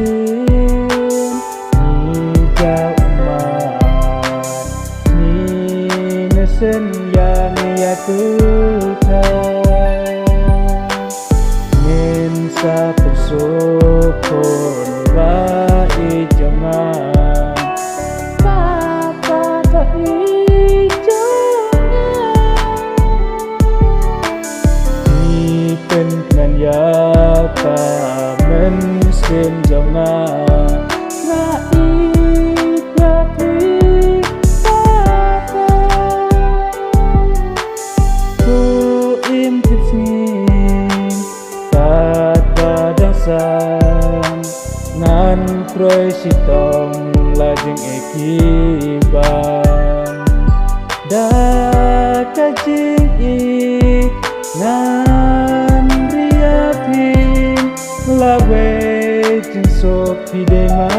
Palestin ni jauh umat ni nation yang ya Tuhan min sa persukon ba ijangan Papa ba ijanganเป็นกันยาตามันเส้นจงงาว่าอีกาทีปาปาku imtifin tat padangsan nan proy sitong lajeng ekiban da kajing ik nan riapin lawe jeng so pidema